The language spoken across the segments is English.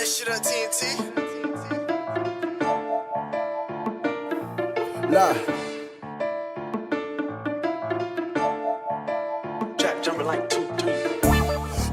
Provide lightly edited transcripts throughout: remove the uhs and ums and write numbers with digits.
that shit up, TNT. Nah. Jack jumping like 2-3.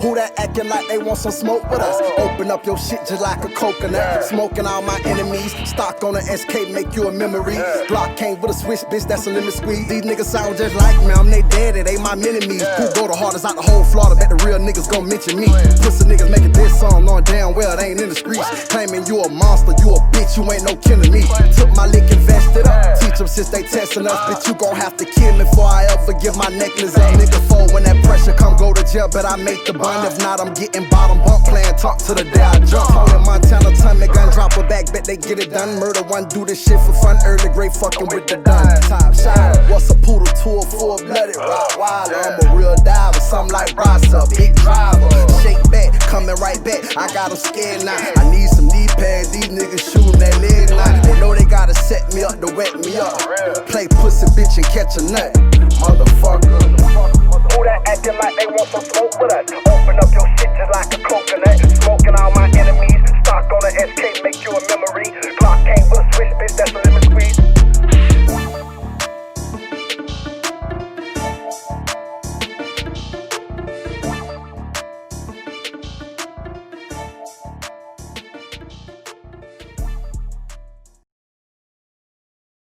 Who that acting like they want some smoke with us? Open up your shit just like a coconut. Smoking all my enemies. Stock on the SK, make you a memory. Glock came with a switch, bitch, that's a limit squeeze. These niggas sound just like me, I'm they daddy, they my mini-me's. Who go the hardest out the whole Florida, bet the real niggas gon' mention me. Pussy niggas making this song, knowing damn well they ain't in the streets. Claiming you a monster, you a bitch, you ain't no kin to me. Took my lick, invested up. Teach them since they testing us, bitch, you gon' have to kill me before I ever give my necklace up. Nigga fold when that pressure come, go to jail, but I make the bun. If not, I'm getting bottom bump, playing talk to the day I jump. Holding Montana, time they gun drop a back, bet they get it done. Murder one, do this shit for fun, early grade fucking with the done. Top shot, what's a poodle to a full-blooded Rottweiler? I'm a real diver, something like Rasa, big driver. Shake back, coming right back, I got them scared now. I need some knee pads, these niggas shooting that leg now. They know they gotta set me up to wet me up. Play pussy bitch and catch a nut.